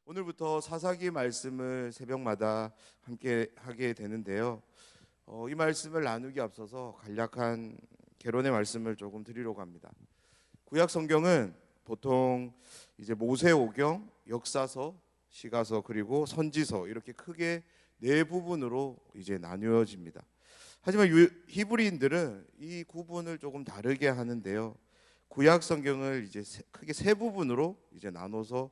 오늘부터 사사기 말씀을 새벽마다 함께 하게 되는데요. 이 말씀을 나누기 앞서서 간략한 개론의 말씀을 조금 드리려고 합니다. 구약 성경은 보통 이제 모세오경, 역사서, 시가서 그리고 선지서 이렇게 크게 네 부분으로 이제 나누어집니다. 하지만 히브리인들은 이 구분을 조금 다르게 하는데요. 구약 성경을 이제 크게 세 부분으로 이제 나눠서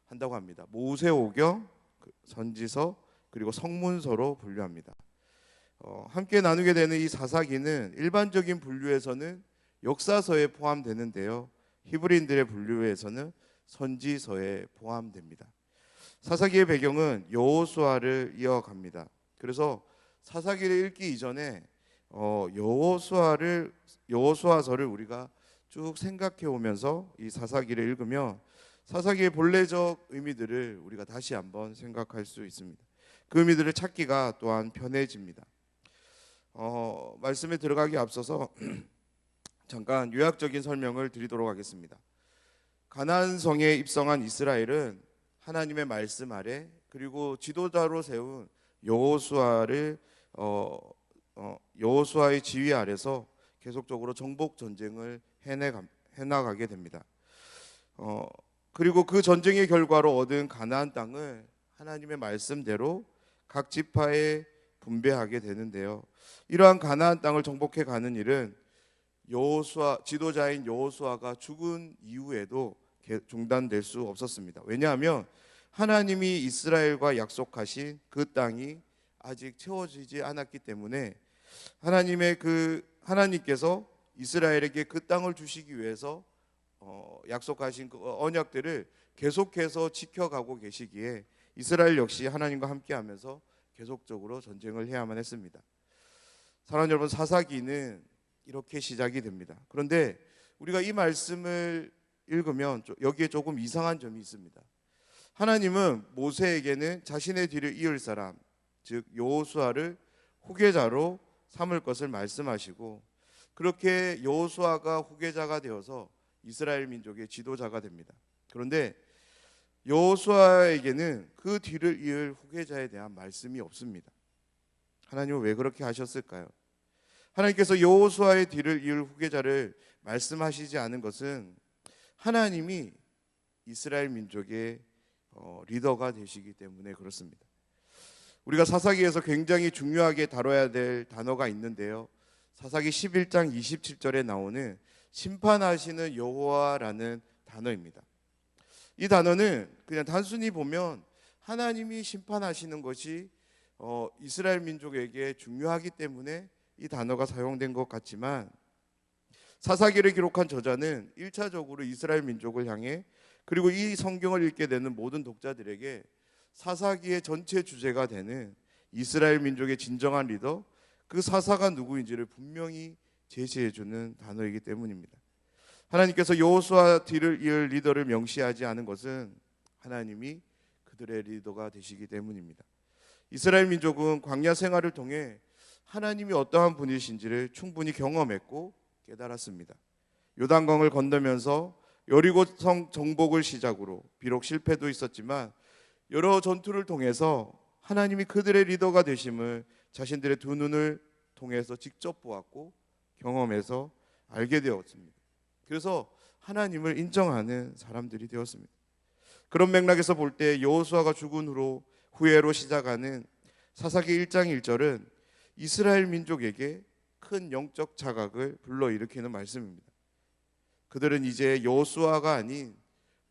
한다고 합니다. 모세오경, 선지서 그리고 성문서로 분류합니다. 함께 나누게 되는 이 사사기는 일반적인 분류에서는 역사서에 포함되는데요. 히브리인들의 분류에서는 선지서에 포함됩니다. 사사기의 배경은 여호수아를 이어갑니다. 그래서 사사기를 읽기 이전에 여호수아서를 우리가 쭉 생각해 오면서 이 사사기를 읽으면 사사기의 본래적 의미들을 우리가 다시 한번 생각할 수 있습니다. 그 의미들을 찾기가 또한 편해집니다. 말씀에 들어가기 앞서서 잠깐 요약적인 설명을 드리도록 하겠습니다. 가나안 성에 입성한 이스라엘은 하나님의 말씀 아래 그리고 지도자로 세운 여호수아의 지휘 아래서 계속적으로 정복 전쟁을 해나가게 됩니다. 그리고 그 전쟁의 결과로 얻은 가나안 땅을 하나님의 말씀대로 각 지파에 분배하게 되는데요. 이러한 가나안 땅을 정복해 가는 일은 지도자인 여호수아가 죽은 이후에도 중단될 수 없었습니다. 왜냐하면 하나님이 이스라엘과 약속하신 그 땅이 아직 채워지지 않았기 때문에 하나님께서 이스라엘에게 그 땅을 주시기 위해서 약속하신 그 언약들을 계속해서 지켜가고 계시기에 이스라엘 역시 하나님과 함께하면서 계속적으로 전쟁을 해야만 했습니다. 사랑하는 여러분, 사사기는 이렇게 시작이 됩니다. 그런데 우리가 이 말씀을 읽으면 여기에 조금 이상한 점이 있습니다. 하나님은 모세에게는 자신의 뒤를 이을 사람, 즉 여호수아를 후계자로 삼을 것을 말씀하시고, 그렇게 여호수아가 후계자가 되어서 이스라엘 민족의 지도자가 됩니다. 그런데 여호수아에게는 그 뒤를 이을 후계자에 대한 말씀이 없습니다. 하나님은 왜 그렇게 하셨을까요? 하나님께서 여호수아의 뒤를 이을 후계자를 말씀하시지 않은 것은 하나님이 이스라엘 민족의 리더가 되시기 때문에 그렇습니다. 우리가 사사기에서 굉장히 중요하게 다뤄야 될 단어가 있는데요. 사사기 11장 27절에 나오는 심판하시는 여호와라는 단어입니다. 이 단어는 그냥 단순히 보면 하나님이 심판하시는 것이 이스라엘 민족에게 중요하기 때문에 이 단어가 사용된 것 같지만, 사사기를 기록한 저자는 1차적으로 이스라엘 민족을 향해, 그리고 이 성경을 읽게 되는 모든 독자들에게 사사기의 전체 주제가 되는 이스라엘 민족의 진정한 리더, 그 사사가 누구인지를 분명히 제시해주는 단어이기 때문입니다. 하나님께서 여호수아 뒤를 이을 리더를 명시하지 않은 것은 하나님이 그들의 리더가 되시기 때문입니다. 이스라엘 민족은 광야 생활을 통해 하나님이 어떠한 분이신지를 충분히 경험했고 깨달았습니다. 요단강을 건너면서 여리고성 정복을 시작으로 비록 실패도 있었지만 여러 전투를 통해서 하나님이 그들의 리더가 되심을 자신들의 두 눈을 통해서 직접 보았고 경험해서 알게 되었습니다. 그래서 하나님을 인정하는 사람들이 되었습니다. 그런 맥락에서 볼 때 여호수아가 죽은 후회로 시작하는 사사기 1장 1절은 이스라엘 민족에게 큰 영적 자각을 불러일으키는 말씀입니다. 그들은 이제 여호수아가 아닌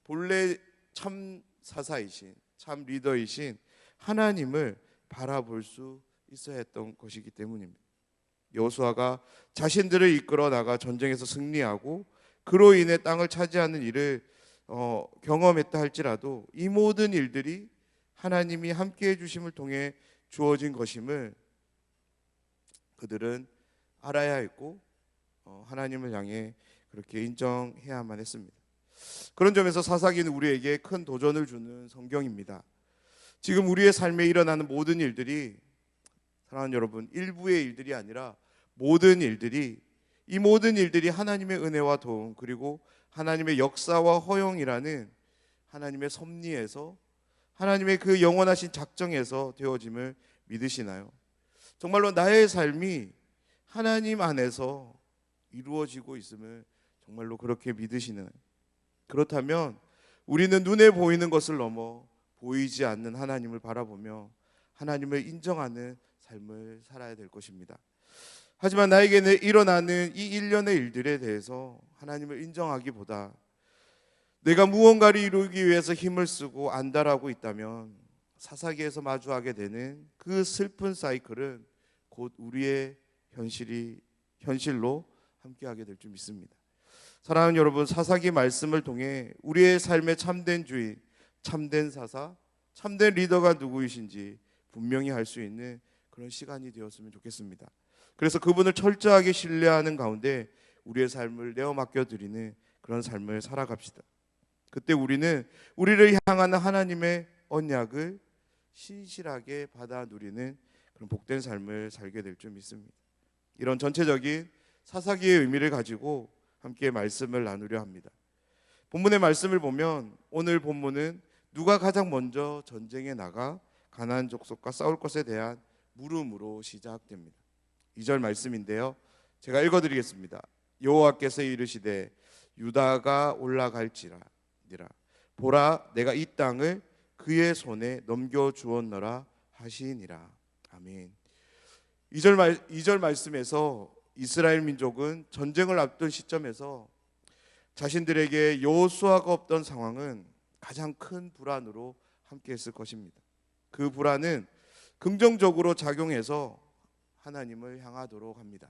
본래 참 사사이신, 참 리더이신 하나님을 바라볼 수 있어야 했던 것이기 때문입니다. 여호수아가 자신들을 이끌어 나가 전쟁에서 승리하고 그로 인해 땅을 차지하는 일을 경험했다 할지라도 이 모든 일들이 하나님이 함께해 주심을 통해 주어진 것임을 그들은 알아야 했고 하나님을 향해 그렇게 인정해야만 했습니다. 그런 점에서 사사기는 우리에게 큰 도전을 주는 성경입니다. 지금 우리의 삶에 일어나는 모든 일들이, 사랑하는 여러분, 일부의 일들이 아니라 이 모든 일들이 하나님의 은혜와 도움, 그리고 하나님의 역사와 허용이라는 하나님의 섭리에서, 하나님의 그 영원하신 작정에서 되어짐을 믿으시나요? 정말로 나의 삶이 하나님 안에서 이루어지고 있음을 정말로 그렇게 믿으시나요? 그렇다면 우리는 눈에 보이는 것을 넘어 보이지 않는 하나님을 바라보며 하나님을 인정하는 삶을 살아야 될 것입니다. 하지만 나에게는 일어나는 이 일련의 일들에 대해서 하나님을 인정하기보다 내가 무언가를 이루기 위해서 힘을 쓰고 안달하고 있다면 사사기에서 마주하게 되는 그 슬픈 사이클은 곧 우리의 현실로 함께하게 될 줄 믿습니다. 사랑하는 여러분, 사사기 말씀을 통해 우리의 삶의 참된 주인, 참된 사사, 참된 리더가 누구이신지 분명히 알 수 있는 그런 시간이 되었으면 좋겠습니다. 그래서 그분을 철저하게 신뢰하는 가운데 우리의 삶을 내어 맡겨드리는 그런 삶을 살아갑시다. 그때 우리는 우리를 향하는 하나님의 언약을 신실하게 받아 누리는 그런 복된 삶을 살게 될 줄 믿습니다. 이런 전체적인 사사기의 의미를 가지고 함께 말씀을 나누려 합니다. 본문의 말씀을 보면 오늘 본문은 누가 가장 먼저 전쟁에 나가 가나안 족속과 싸울 것에 대한 물음으로 시작됩니다. 2절 말씀인데요, 제가 읽어드리겠습니다. 여호와께서 이르시되 유다가 올라갈지라 보라 내가 이 땅을 그의 손에 넘겨주었노라 하시니라. 아멘. 2절 말씀에서 이스라엘 민족은 전쟁을 앞둔 시점에서 자신들에게 여호수아가 없던 상황은 가장 큰 불안으로 함께했을 것입니다. 그 불안은 긍정적으로 작용해서 하나님을 향하도록 합니다.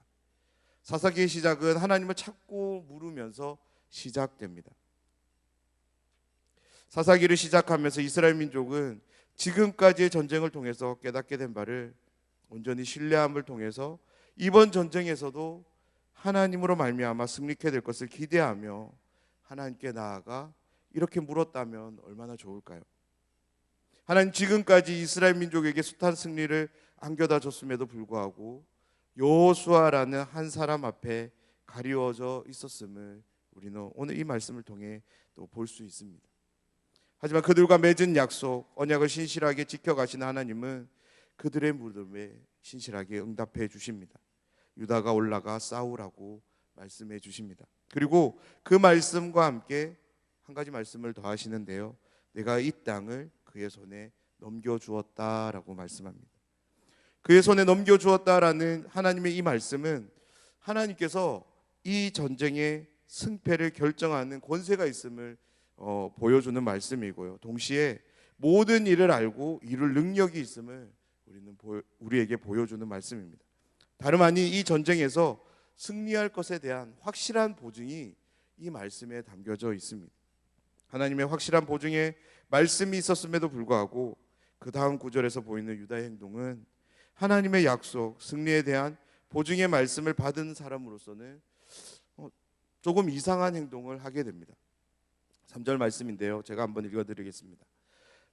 사사기의 시작은 하나님을 찾고 물으면서 시작됩니다. 사사기를 시작하면서 이스라엘 민족은 지금까지의 전쟁을 통해서 깨닫게 된 바를 온전히 신뢰함을 통해서 이번 전쟁에서도 하나님으로 말미암아 승리케 될 것을 기대하며 하나님께 나아가 이렇게 물었다면 얼마나 좋을까요? 하나님, 지금까지 이스라엘 민족에게 숱한 승리를 안겨다 줬음에도 불구하고 여호수아라는 한 사람 앞에 가리워져 있었음을 우리는 오늘 이 말씀을 통해 또 볼 수 있습니다. 하지만 그들과 맺은 약속, 언약을 신실하게 지켜가시는 하나님은 그들의 물음에 신실하게 응답해 주십니다. 유다가 올라가 싸우라고 말씀해 주십니다. 그리고 그 말씀과 함께 한 가지 말씀을 더 하시는데요, 내가 이 땅을 그의 손에 넘겨주었다라고 말씀합니다. 그의 손에 넘겨주었다라는 하나님의 이 말씀은 하나님께서 이 전쟁의 승패를 결정하는 권세가 있음을 보여주는 말씀이고요, 동시에 모든 일을 알고 이룰 능력이 있음을 우리에게 보여주는 말씀입니다. 다름 아닌 이 전쟁에서 승리할 것에 대한 확실한 보증이 이 말씀에 담겨져 있습니다. 하나님의 확실한 보증에 말씀이 있었음에도 불구하고 그 다음 구절에서 보이는 유다의 행동은 하나님의 약속, 승리에 대한 보증의 말씀을 받은 사람으로서는 조금 이상한 행동을 하게 됩니다. 3절 말씀인데요, 제가 한번 읽어드리겠습니다.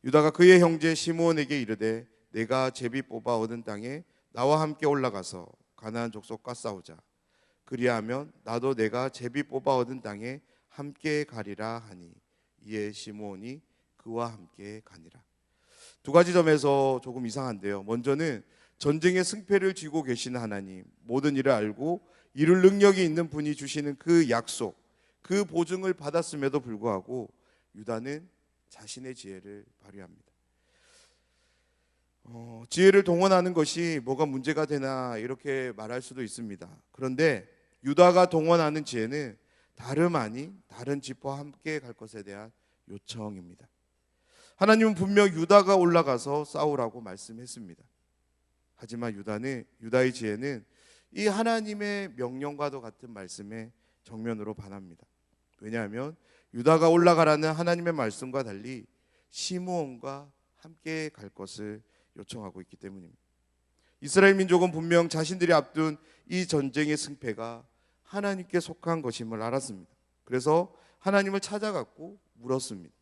유다가 그의 형제 시므온에게 이르되 내가 제비 뽑아 얻은 땅에 나와 함께 올라가서 가나안 족속과 싸우자. 그리하면 나도 내가 제비 뽑아 얻은 땅에 함께 가리라 하니 이에 시므온이 그와 함께 가니라. 두 가지 점에서 조금 이상한데요, 먼저는 전쟁의 승패를 쥐고 계시는 하나님, 모든 일을 알고 이룰 능력이 있는 분이 주시는 그 약속, 그 보증을 받았음에도 불구하고 유다는 자신의 지혜를 발휘합니다. 지혜를 동원하는 것이 뭐가 문제가 되나 이렇게 말할 수도 있습니다. 그런데 유다가 동원하는 지혜는 다름 아닌 다른 지파와 함께 갈 것에 대한 요청입니다. 하나님은 분명 유다가 올라가서 싸우라고 말씀했습니다. 하지만 유다의 지혜는 이 하나님의 명령과도 같은 말씀에 정면으로 반합니다. 왜냐하면 유다가 올라가라는 하나님의 말씀과 달리 시므온과 함께 갈 것을 요청하고 있기 때문입니다. 이스라엘 민족은 분명 자신들이 앞둔 이 전쟁의 승패가 하나님께 속한 것임을 알았습니다. 그래서 하나님을 찾아갔고 물었습니다.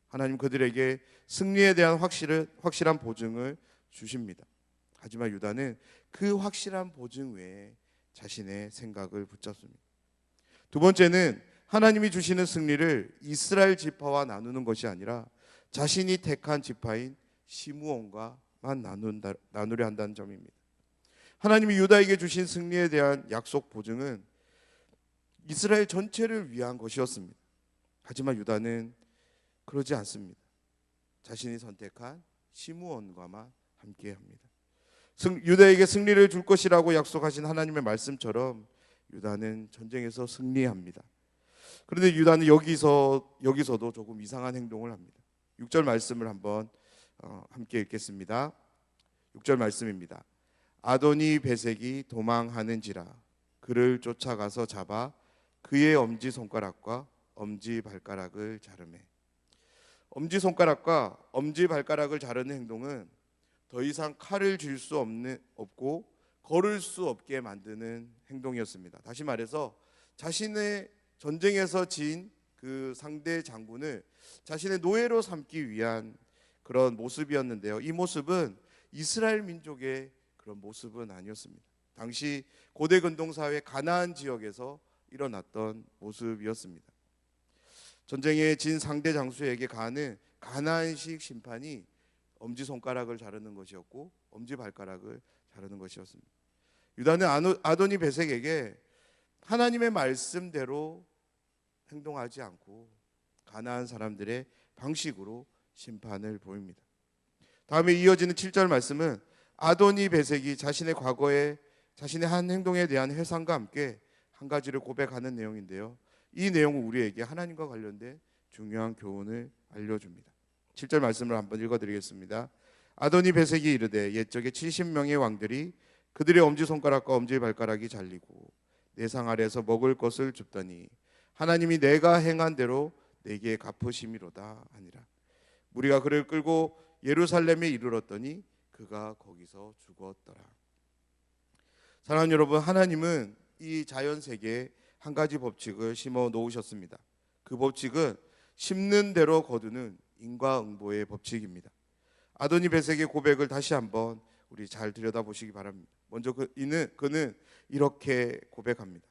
하나님 그들에게 승리에 대한 확실한 보증을 주십니다. 하지만 유다는 그 확실한 보증 외에 자신의 생각을 붙잡습니다. 두 번째는 하나님이 주시는 승리를 이스라엘 지파와 나누는 것이 아니라 자신이 택한 지파인 시므온과만 나누려 한다는 점입니다. 하나님이 유다에게 주신 승리에 대한 약속 보증은 이스라엘 전체를 위한 것이었습니다. 하지만 유다는 그러지 않습니다. 자신이 선택한 시므온과만 함께합니다. 유다에게 승리를 줄 것이라고 약속하신 하나님의 말씀처럼 유다는 전쟁에서 승리합니다. 그런데 유다는 여기서도 조금 이상한 행동을 합니다. 6절 말씀을 한번 함께 읽겠습니다. 6절 말씀입니다. 아도니 베색이 도망하는지라 그를 쫓아가서 잡아 그의 엄지 손가락과 엄지 발가락을 자르매. 엄지 손가락과 엄지 발가락을 자르는 행동은 더 이상 칼을 쥘 수 없고 걸을 수 없게 만드는 행동이었습니다. 다시 말해서 자신의 전쟁에서 진 그 상대 장군을 자신의 노예로 삼기 위한 그런 모습이었는데요. 이 모습은 이스라엘 민족의 그런 모습은 아니었습니다. 당시 고대 근동 사회 가나안 지역에서 일어났던 모습이었습니다. 전쟁에 진 상대 장수에게 가하는 가나안식 심판이 엄지손가락을 자르는 것이었고 엄지발가락을 자르는 것이었습니다. 유다는 아도니 베색에게 하나님의 말씀대로 행동하지 않고 가나안 사람들의 방식으로 심판을 보입니다. 다음에 이어지는 7절 말씀은 아도니 베색이 자신의 과거에 자신의 한 행동에 대한 회상과 함께 한 가지를 고백하는 내용인데요. 이 내용은 우리에게 하나님과 관련된 중요한 교훈을 알려줍니다. 7절 말씀을 한번 읽어드리겠습니다. 아도니 베색이 이르되 옛적에 70명의 왕들이 그들의 엄지손가락과 엄지발가락이 잘리고 내 상 아래에서 먹을 것을 줍더니 하나님이 내가 행한 대로 내게 갚으심이로다 하니라. 무리가 그를 끌고 예루살렘에 이르렀더니 그가 거기서 죽었더라. 사랑하는 여러분, 하나님은 이 자연세계에 한 가지 법칙을 심어 놓으셨습니다. 그 법칙은 심는 대로 거두는 인과응보의 법칙입니다. 아도니 베색의 고백을 다시 한번 우리 잘 들여다보시기 바랍니다. 먼저 그는 이렇게 고백합니다.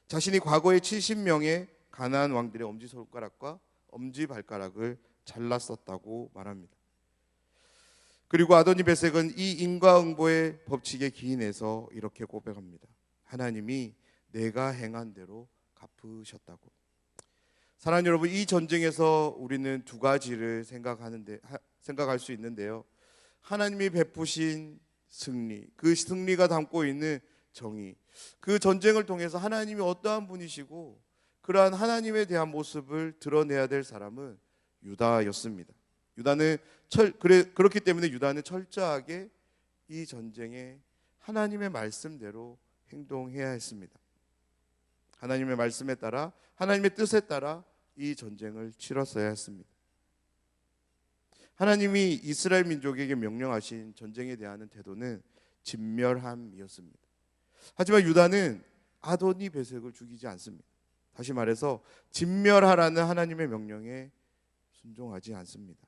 자신이 과거에 70명의 가나안 왕들의 엄지손가락과 엄지발가락을 잘랐었다고 말합니다. 그리고 아도니 베색은 이 인과응보의 법칙에 기인해서 이렇게 고백합니다. 하나님이 내가 행한 대로 갚으셨다고. 사랑하는 여러분, 이 전쟁에서 우리는 두 가지를 생각할 수 있는데요. 하나님이 베푸신 승리, 그 승리가 담고 있는 정의, 그 전쟁을 통해서 하나님이 어떠한 분이시고 그러한 하나님에 대한 모습을 드러내야 될 사람은 유다였습니다. 그렇기 때문에 유다는 철저하게 이 전쟁에 하나님의 말씀대로 행동해야 했습니다. 하나님의 말씀에 따라 하나님의 뜻에 따라 이 전쟁을 치렀어야 했습니다. 하나님이 이스라엘 민족에게 명령하신 전쟁에 대한 태도는 진멸함이었습니다. 하지만 유다는 아도니 베색을 죽이지 않습니다. 다시 말해서 진멸하라는 하나님의 명령에 순종하지 않습니다.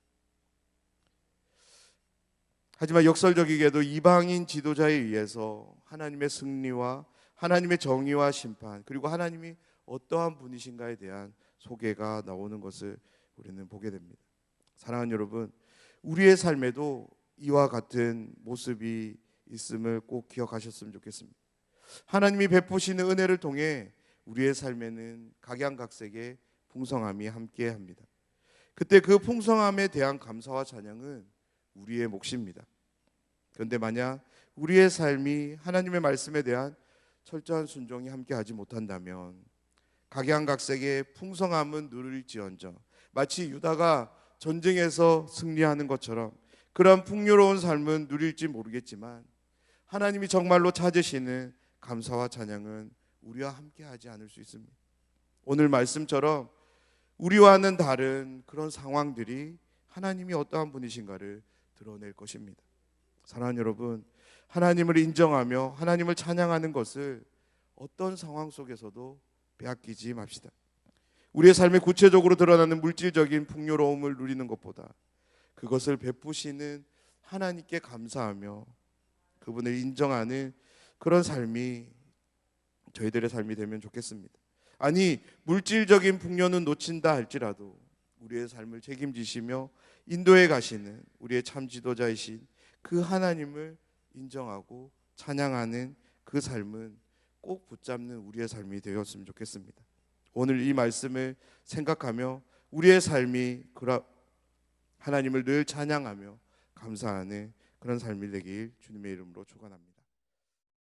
하지만 역설적이게도 이방인 지도자에 의해서 하나님의 승리와 하나님의 정의와 심판, 그리고 하나님이 어떠한 분이신가에 대한 소개가 나오는 것을 우리는 보게 됩니다. 사랑하는 여러분, 우리의 삶에도 이와 같은 모습이 있음을 꼭 기억하셨으면 좋겠습니다. 하나님이 베푸시는 은혜를 통해 우리의 삶에는 각양각색의 풍성함이 함께합니다. 그때 그 풍성함에 대한 감사와 찬양은 우리의 몫입니다. 그런데 만약 우리의 삶이 하나님의 말씀에 대한 철저한 순종이 함께하지 못한다면 각양각색의 풍성함은 누릴지언정 마치 유다가 전쟁에서 승리하는 것처럼 그런 풍요로운 삶은 누릴지 모르겠지만 하나님이 정말로 찾으시는 감사와 찬양은 우리와 함께하지 않을 수 있습니다. 오늘 말씀처럼 우리와는 다른 그런 상황들이 하나님이 어떠한 분이신가를 드러낼 것입니다. 사랑하는 여러분, 하나님을 인정하며 하나님을 찬양하는 것을 어떤 상황 속에서도 빼앗기지 맙시다. 우리의 삶에 구체적으로 드러나는 물질적인 풍요로움을 누리는 것보다 그것을 베푸시는 하나님께 감사하며 그분을 인정하는 그런 삶이 저희들의 삶이 되면 좋겠습니다. 아니 물질적인 풍요는 놓친다 할지라도 우리의 삶을 책임지시며 인도해 가시는 우리의 참 지도자이신 그 하나님을 인정하고 찬양하는 그 삶은 꼭 붙잡는 우리의 삶이 되었으면 좋겠습니다. 오늘 이 말씀을 생각하며 우리의 삶이 하나님을 늘 찬양하며 감사하는 그런 삶이 되길 주님의 이름으로 축원합니다.